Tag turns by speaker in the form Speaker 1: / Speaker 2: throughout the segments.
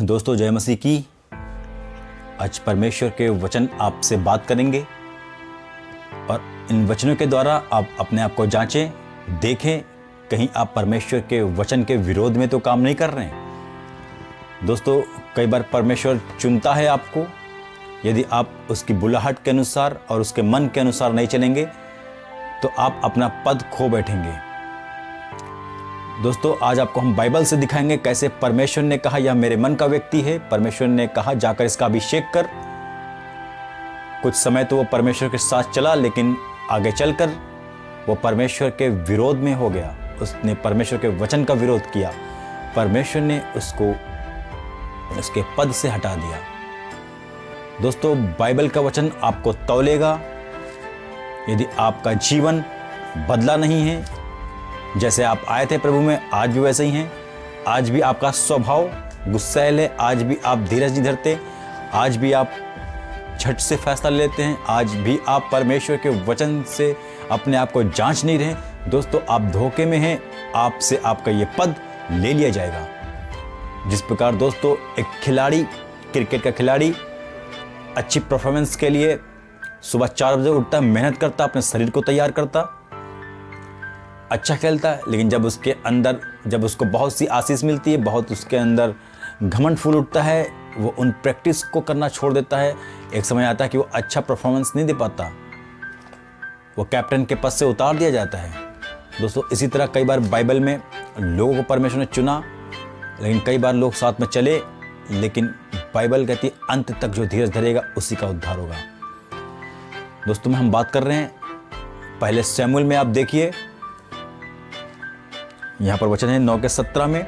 Speaker 1: दोस्तों जय मसीह की। आज परमेश्वर के वचन आपसे बात करेंगे और इन वचनों के द्वारा आप अपने आप को जांचें, देखें कहीं आप परमेश्वर के वचन के विरोध में तो काम नहीं कर रहे हैं। दोस्तों कई बार परमेश्वर चुनता है आपको, यदि आप उसकी बुलाहट के अनुसार और उसके मन के अनुसार नहीं चलेंगे तो आप अपना पद खो बैठेंगे। दोस्तों आज आपको हम बाइबल से दिखाएंगे कैसे परमेश्वर ने कहा यह मेरे मन का व्यक्ति है। परमेश्वर ने कहा जाकर इसका अभिषेक कर। कुछ समय तो वो परमेश्वर के साथ चला, लेकिन आगे चलकर वो परमेश्वर के विरोध में हो गया। उसने परमेश्वर के वचन का विरोध किया। परमेश्वर ने उसको उसके पद से हटा दिया। दोस्तों बाइबल का वचन आपको तौलेगा। यदि आपका जीवन बदला नहीं है, जैसे आप आए थे प्रभु में आज भी वैसे ही हैं, आज भी आपका स्वभाव गुस्सैल है, आज भी आप धीरज नहीं धरते, आज भी आप झट से फैसला लेते हैं, आज भी आप परमेश्वर के वचन से अपने आप को जांच नहीं रहे, दोस्तों आप धोखे में हैं। आपसे आपका ये पद ले लिया जाएगा। जिस प्रकार दोस्तों एक खिलाड़ी, क्रिकेट का खिलाड़ी अच्छी परफॉर्मेंस के लिए सुबह 4 बजे उठता है, मेहनत करता, अपने शरीर को तैयार करता, अच्छा खेलता है, लेकिन जब उसको बहुत सी आशीष मिलती है, बहुत उसके अंदर घमंड फूल उठता है, वो उन प्रैक्टिस को करना छोड़ देता है। एक समय आता है कि वो अच्छा परफॉर्मेंस नहीं दे पाता, वो कैप्टन के पद से उतार दिया जाता है। दोस्तों इसी तरह कई बार बाइबल में लोगों को परमेश्वर ने चुना, लेकिन कई बार लोग साथ में चले, लेकिन बाइबल कहती है अंत तक जो धीरज धरेगा उसी का उद्धार होगा। दोस्तों में हम बात कर रहे हैं पहले शमूएल में। आप देखिए यहां पर वचन है 9:17 में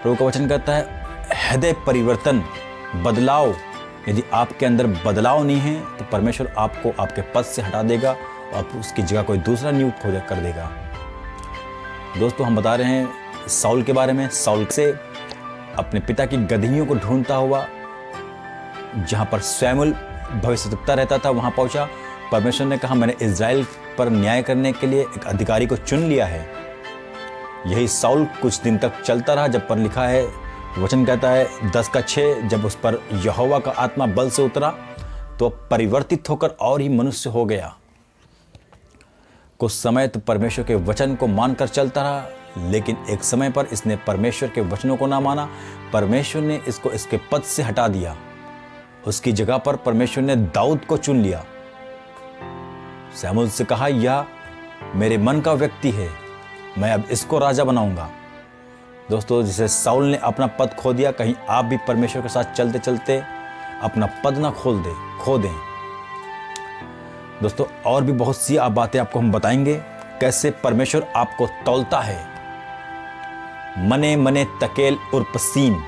Speaker 1: प्रभु का वचन कहता है हृदय परिवर्तन, बदलाव। यदि आपके अंदर बदलाव नहीं है तो परमेश्वर आपको आपके पद से हटा देगा और उसकी जगह कोई दूसरा नियुक्त हो कर देगा। दोस्तों हम बता रहे हैं साउल के बारे में। साउल से अपने पिता की गदहियों को ढूंढता हुआ जहां पर शमूएल भविष्यवक्ता रहता था वहां पहुंचा। परमेश्वर ने कहा मैंने इज़राइल पर न्याय करने के लिए एक अधिकारी को चुन लिया है। यही साउल कुछ दिन तक चलता रहा। जब पर लिखा है वचन कहता है 10:6, जब उस पर यहोवा का आत्मा बल से उतरा तो परिवर्तित होकर और ही मनुष्य हो गया। कुछ समय तो परमेश्वर के वचन को मानकर चलता रहा, लेकिन एक समय पर इसने परमेश्वर के वचनों को ना माना। परमेश्वर ने इसको इसके पद से हटा दिया। उसकी जगह पर परमेश्वर ने दाऊद को चुन लिया। शमूएल से कहा यह मेरे मन का व्यक्ति है, मैं अब इसको राजा बनाऊंगा। दोस्तों जिसे साउल ने अपना पद खो दिया, कहीं आप भी परमेश्वर के साथ चलते चलते अपना पद ना खो दें। दोस्तों और भी बहुत सी बातें आपको हम बताएंगे कैसे परमेश्वर आपको तौलता है। मने मने तकेल उर्फ सीन,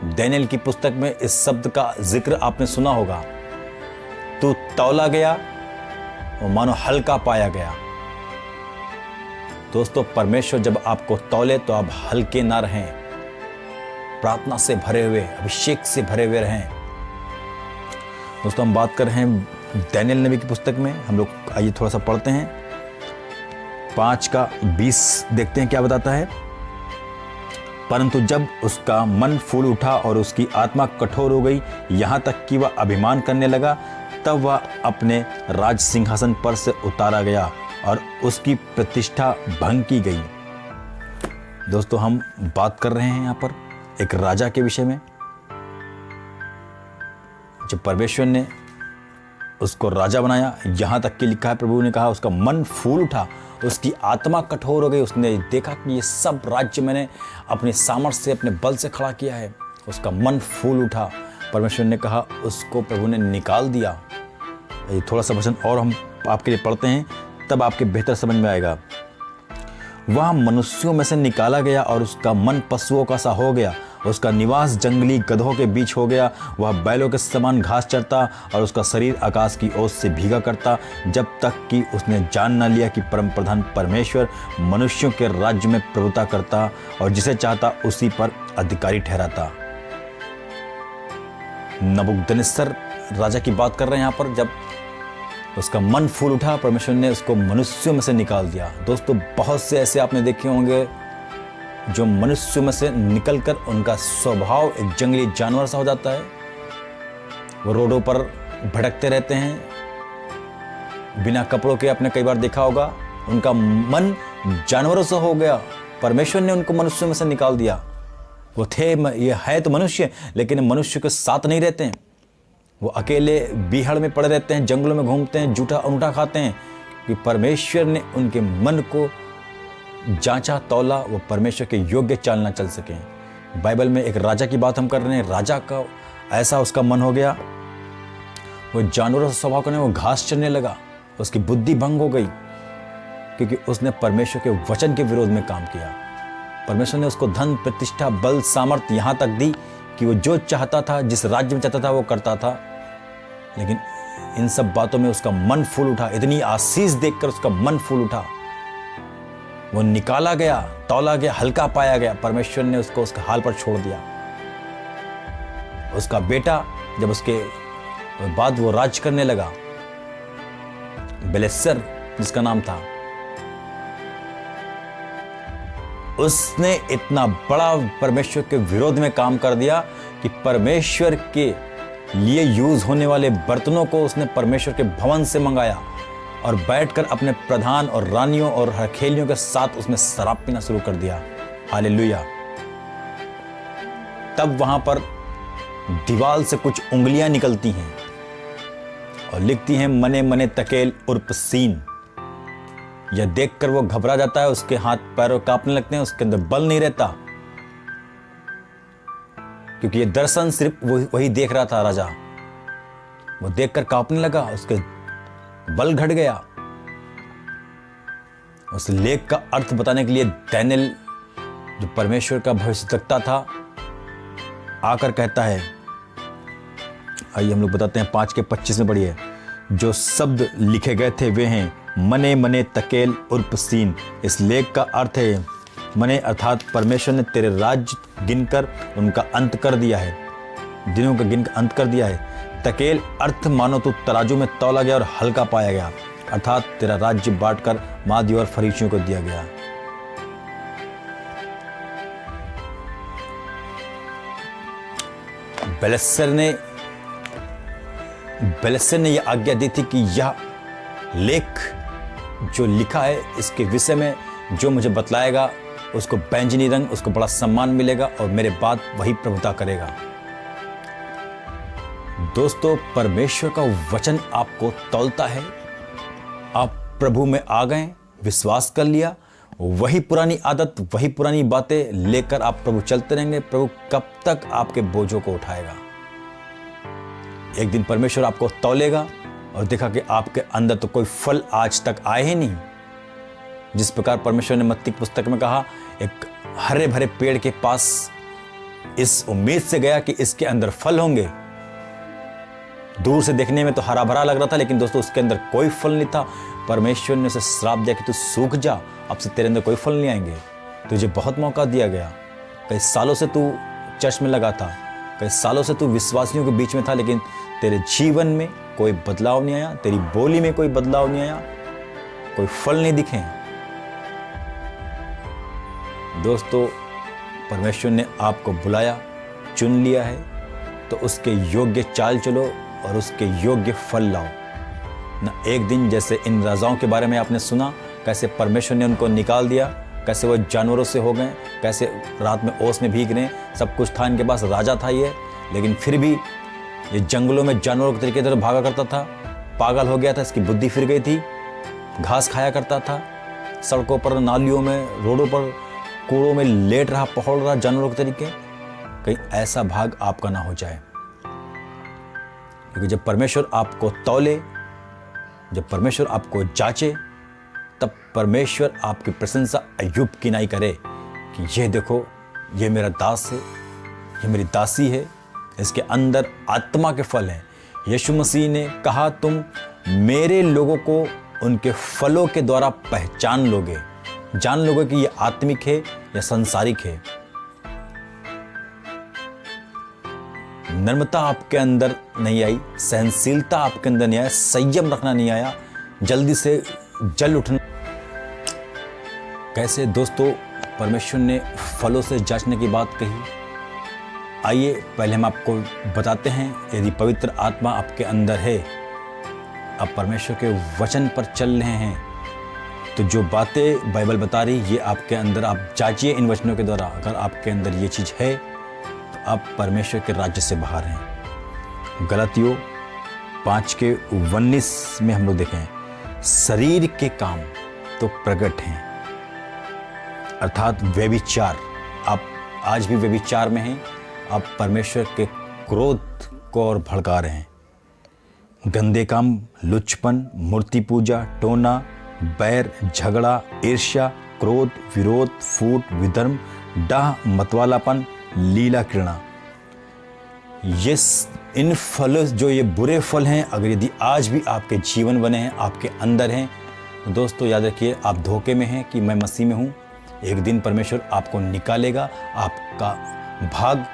Speaker 1: दानियेल की पुस्तक में इस शब्द का जिक्र आपने सुना होगा। तू तौला गया वो मानो हल्का पाया गया। दोस्तों परमेश्वर जब आपको तौले तो आप हल्के ना रहें, प्रार्थना से भरे हुए, अभिषेक से भरे हुए रहें। दोस्तों हम बात कर रहे हैं दानियेल नबी की पुस्तक में। हम लोग आइए थोड़ा सा पढ़ते हैं। 5:20 देखते हैं क्या बताता है। परंतु जब उसका मन फूल उठा और उसकी आत्मा कठोर हो गई, यहां तक कि वह अभिमान करने लगा, तब वह अपने राज सिंहासन पर से उतारा गया और उसकी प्रतिष्ठा भंग की गई। दोस्तों हम बात कर रहे हैं यहां पर एक राजा के विषय में। जब परमेश्वर ने उसको राजा बनाया, यहां तक कि लिखा है प्रभु ने कहा उसका मन फूल उठा, उसकी आत्मा कठोर हो गई। उसने देखा कि ये सब राज्य मैंने अपने सामर्थ्य से, अपने बल से खड़ा किया है। उसका मन फूल उठा। परमेश्वर ने कहा उसको प्रभु ने निकाल दिया। ये थोड़ा सा वचन और हम आपके लिए पढ़ते हैं, तब आपके बेहतर समझ में आएगा। वह मनुष्यों में से निकाला गया और उसका मन पशुओं का सा हो गया। उसका निवास जंगली गधों के बीच हो गया। वह बैलों के समान घास चरता और उसका शरीर आकाश की ओस से भीगा करता, जब तक कि उसने जान न लिया कि परम प्रधान परमेश्वर मनुष्यों के राज्य में प्रभुता करता और जिसे चाहता उसी पर अधिकारी ठहराता। नबूकदनेस्सर राजा की बात कर रहे हैं यहाँ पर। जब उसका मन फूल उठा, परमेश्वर ने उसको मनुष्यों में से निकाल दिया। दोस्तों बहुत से ऐसे आपने देखे होंगे जो मनुष्य में से निकलकर उनका स्वभाव एक जंगली जानवर सा हो जाता है। वो रोडों पर भटकते रहते हैं बिना कपड़ों के। आपने कई बार देखा होगा, उनका मन जानवरों से हो गया। परमेश्वर ने उनको मनुष्य में से निकाल दिया। वो थे, ये है तो मनुष्य, लेकिन मनुष्य के साथ नहीं रहते हैं। वो अकेले बीहड़ में पड़े रहते हैं, जंगलों में घूमते हैं, जूठा अनूठा खाते हैं। कि परमेश्वर ने उनके मन को जांचा तौला, वो परमेश्वर के योग्य चालना चल सकें। बाइबल में एक राजा की बात हम कर रहे हैं। राजा का ऐसा उसका मन हो गया, वो जानवरों से स्वभाव करने, वो घास चरने लगा। उसकी बुद्धि भंग हो गई क्योंकि उसने परमेश्वर के वचन के विरोध में काम किया। परमेश्वर ने उसको धन, प्रतिष्ठा, बल, सामर्थ्य यहाँ तक दी कि वो जो चाहता था, जिस राज्य में चाहता था, वो करता था। लेकिन इन सब बातों में उसका मन फूल उठा। इतनी आशीष देखकर उसका मन फूल उठा। वो निकाला गया, तौला गया, हल्का पाया गया। परमेश्वर ने उसको उसके हाल पर छोड़ दिया। उसका बेटा जब उसके बाद वो राज करने लगा, बेलशस्सर जिसका नाम था, उसने इतना बड़ा परमेश्वर के विरोध में काम कर दिया कि परमेश्वर के लिए यूज होने वाले बर्तनों को उसने परमेश्वर के भवन से मंगाया और बैठकर अपने प्रधान और रानियों और हरखेलियों के साथ उसमें शराब पीना शुरू कर दिया। हालेलुया। तब वहां पर दीवाल से कुछ उंगलियां निकलती हैं और लिखती हैं मने मने तकेल उर्फ सीन। यह देखकर वो घबरा जाता है, उसके हाथ पैरों कांपने लगते हैं, उसके अंदर बल नहीं रहता क्योंकि ये दर्शन सिर्फ वही देख रहा था राजा। वो देखकर कांपने लगा, उसके बल घट गया। उस लेख का अर्थ बताने के लिए दानियेल, जो परमेश्वर का भविष्यद्वक्ता था, आकर कहता है, आइए हम लोग बताते हैं 5:25 में पढ़िए। जो शब्द लिखे गए थे वे हैं मने मने तकेल उर्फ सीन। इस लेख का अर्थ है मने अर्थात परमेश्वर ने तेरे राज्य गिनकर उनका अंत कर दिया है, दिनों का गिनकर अंत कर दिया है। तकेल अर्थ मानो तू तराजू में तौला गया और हल्का पाया गया, अर्थात तेरा राज्य बांटकर मादी और फरीसियों को दिया गया। बेलशस्सर ने यह आज्ञा दी थी कि यह लेख जो लिखा है, इसके विषय में जो मुझे बतलाएगा उसको बैंजनी रंग, उसको बड़ा सम्मान मिलेगा और मेरे बाद वही प्रभुता करेगा। दोस्तों, परमेश्वर का वचन आपको तौलता है। आप प्रभु में आ गए, विश्वास कर लिया, वही पुरानी आदत, वही पुरानी बातें लेकर आप प्रभु चलते रहेंगे। प्रभु कब तक आपके बोझों को उठाएगा? एक दिन परमेश्वर आपको तौलेगा और देखा कि आपके अंदर तो कोई फल आज तक आए ही नहीं। जिस प्रकार परमेश्वर ने मत्ती की पुस्तक में कहा, एक हरे भरे पेड़ के पास इस उम्मीद से गया कि इसके अंदर फल होंगे। दूर से देखने में तो हरा भरा लग रहा था, लेकिन दोस्तों उसके अंदर कोई फल नहीं था। परमेश्वर ने उसे श्राप दिया कि तू सूख जा, अब से तेरे अंदर कोई फल नहीं आएंगे। तुझे बहुत मौका दिया गया। कई सालों से तू चर्च में लगा था, कई सालों से तू विश्वासियों के बीच में था, लेकिन तेरे जीवन में कोई बदलाव नहीं आया, तेरी बोली में कोई बदलाव नहीं आया, कोई फल नहीं दिखे। दोस्तों, परमेश्वर ने आपको बुलाया, चुन लिया है, तो उसके योग्य चाल चलो और उसके योग्य फल लाओ ना। एक दिन जैसे इन राजाओं के बारे में आपने सुना, कैसे परमेश्वर ने उनको निकाल दिया, कैसे वो जानवरों से हो गए, कैसे रात में ओस में भीग रहे। सब कुछ था इनके पास, राजा था ये, लेकिन फिर भी ये जंगलों में जानवरों के तरीके से भागा करता था। पागल हो गया था, इसकी बुद्धि फिर गई थी, घास खाया करता था, सड़कों पर, नालियों में, रोडों पर, कूड़ों में लेट रहा, पहुड़ रहा जानवरों के तरीके। कहीं ऐसा भाग आपका ना हो जाए, क्योंकि जब परमेश्वर आपको तौले, जब परमेश्वर आपको जांचे, तब परमेश्वर आपकी प्रशंसा अय्यूब की नहीं करे कि ये देखो, ये मेरा दास है, ये मेरी दासी है, इसके अंदर आत्मा के फल हैं। यीशु मसीह ने कहा, तुम मेरे लोगों को उनके फलों के द्वारा पहचान लोगे, जान लोगे कि ये आत्मिक है या सांसारिक है। नम्रता आपके अंदर नहीं आई, सहनशीलता आपके अंदर नहीं आया, संयम रखना नहीं आया, जल्दी से जल उठना। कैसे दोस्तों, परमेश्वर ने फलों से जांचने की बात कही। आइए पहले हम आपको बताते हैं, यदि पवित्र आत्मा आपके अंदर है, आप परमेश्वर के वचन पर चल रहे हैं, तो जो बातें बाइबल बता रही ये आपके अंदर आप जांचिए इन वचनों के द्वारा। अगर आपके अंदर ये चीज़ है तो आप परमेश्वर के राज्य से बाहर हैं। गलातियों 5:19 में हम लोग देखें, शरीर के काम तो प्रकट हैं, अर्थात व्यभिचार। आप आज भी व्यभिचार में हैं, आप परमेश्वर के क्रोध को और भड़का रहे हैं। गंदे काम, लुच्चपन, मूर्ति पूजा, टोना, बैर, झगड़ा, ईर्ष्या, क्रोध, विरोध, फूट, विधर्म, डाह, मतवालापन, लीला क्रीड़ा। ये इन फलों, जो ये बुरे फल हैं, अगर यदि आज भी आपके जीवन बने हैं, आपके अंदर हैं, तो दोस्तों याद रखिए आप धोखे में हैं कि मैं मसीह में हूँ। एक दिन परमेश्वर आपको निकालेगा, आपका भाग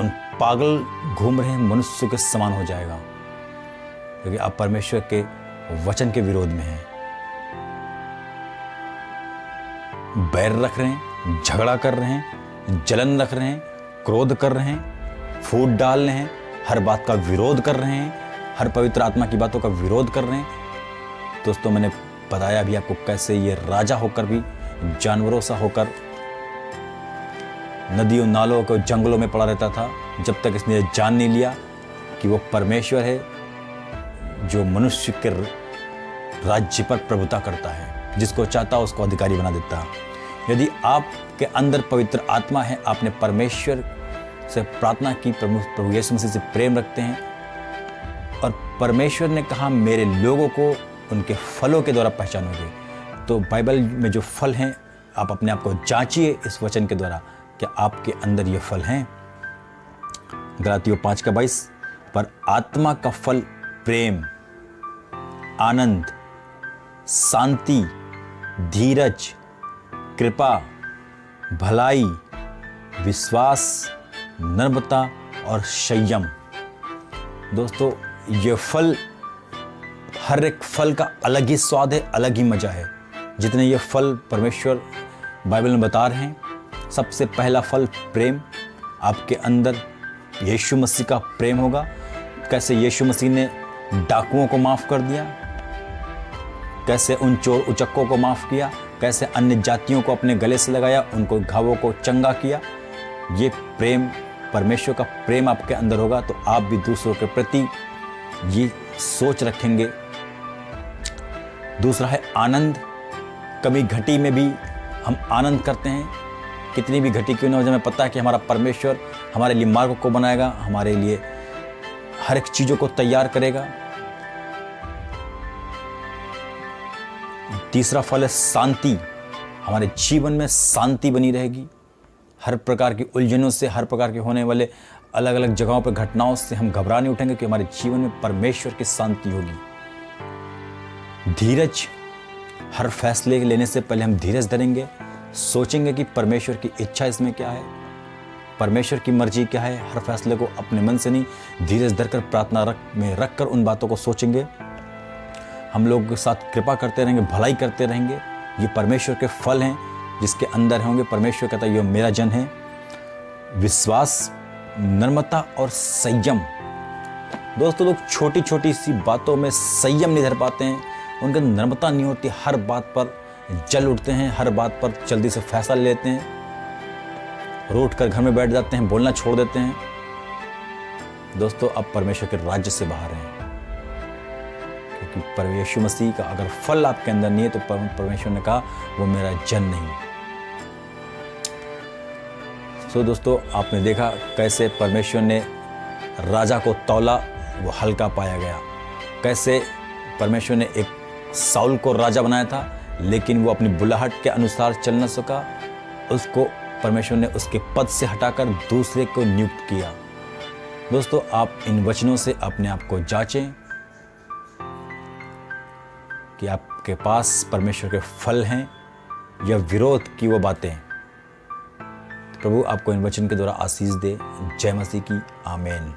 Speaker 1: उन पागल घूम रहे मनुष्य के समान हो जाएगा, क्योंकि आप परमेश्वर के वचन के विरोध में हैं। बैर रख रहे हैं, झगड़ा कर रहे हैं, जलन रख रहे हैं, क्रोध कर रहे हैं, फूट डाल रहे हैं, हर बात का विरोध कर रहे हैं, हर पवित्र आत्मा की बातों का विरोध कर रहे हैं। दोस्तों मैंने बताया भी आपको कैसे ये राजा होकर भी जानवरों सा होकर नदियों, नालों को, जंगलों में पड़ा रहता था, जब तक इसने जान नहीं लिया कि वो परमेश्वर है जो मनुष्य के राज्य पर प्रभुता करता है, जिसको चाहता उसको अधिकारी बना देता है। यदि आपके अंदर पवित्र आत्मा है, आपने परमेश्वर से प्रार्थना की, प्रभु यीशु मसीह से प्रेम रखते हैं, और परमेश्वर ने कहा मेरे लोगों को उनके फलों के द्वारा पहचानोगे। तो बाइबल में जो फल हैं, आप अपने आप को जांचिए इस वचन के द्वारा, क्या आपके अंदर ये फल हैं। गलातियों 5:22, पर आत्मा का फल प्रेम, आनंद, शांति, धीरज, कृपा, भलाई, विश्वास, नम्रता और संयम। दोस्तों ये फल, हर एक फल का अलग ही स्वाद है, अलग ही मज़ा है। जितने ये फल परमेश्वर बाइबल में बता रहे हैं, सबसे पहला फल प्रेम। आपके अंदर यीशु मसीह का प्रेम होगा। कैसे यीशु मसीह ने डाकुओं को माफ़ कर दिया, कैसे उन चोर उचक्कों को माफ़ किया, कैसे अन्य जातियों को अपने गले से लगाया, उनको घावों को चंगा किया। ये प्रेम, परमेश्वर का प्रेम आपके अंदर होगा तो आप भी दूसरों के प्रति ये सोच रखेंगे। दूसरा है आनंद। कभी घटी में भी हम आनंद करते हैं, कितनी भी घटी क्यों ना हो जाए, हमें पता है कि हमारा परमेश्वर हमारे लिए मार्ग को बनाएगा, हमारे लिए हर एक चीज़ों को तैयार करेगा। तीसरा फल है शांति। हमारे जीवन में शांति बनी रहेगी। हर प्रकार की उलझनों से, हर प्रकार के होने वाले अलग अलग जगहों पर घटनाओं से हम घबरा नहीं उठेंगे, कि हमारे जीवन में परमेश्वर की शांति होगी। धीरज। हर फैसले लेने से पहले हम धीरज धरेंगे, सोचेंगे कि परमेश्वर की इच्छा इसमें क्या है, परमेश्वर की मर्जी क्या है। हर फैसले को अपने मन से नहीं, धीरज धरकर प्रार्थना में रखकर उन बातों को सोचेंगे। हम लोगों के साथ कृपा करते रहेंगे, भलाई करते रहेंगे। ये परमेश्वर के फल हैं जिसके अंदर होंगे। परमेश्वर कहता है ये मेरा जन है। विश्वास, नम्रता और संयम। दोस्तों लोग छोटी छोटी सी बातों में संयम नहीं धर पाते हैं, उनके नम्रता नहीं होती, हर बात पर जल उठते हैं, हर बात पर जल्दी से फैसला ले लेते हैं, रोट कर घर में बैठ जाते हैं, बोलना छोड़ देते हैं। दोस्तों अब परमेश्वर के राज्य से बाहर हैं, क्योंकि यीशु मसीह का अगर फल आपके अंदर नहीं है तो परमेश्वर ने कहा वो मेरा जन नहीं। सो दोस्तों आपने देखा कैसे परमेश्वर ने राजा को तौला, वो हल्का पाया गया। कैसे परमेश्वर ने एक साउल को राजा बनाया था, लेकिन वो अपनी बुलाहट के अनुसार चल न सका, उसको परमेश्वर ने उसके पद से हटाकर दूसरे को नियुक्त किया। दोस्तों आप इन वचनों से अपने आप को जांचें कि आपके पास परमेश्वर के फल हैं या विरोध की वो बातें। प्रभु आपको इन वचन के द्वारा आशीष दे। जय मसीह की। आमीन।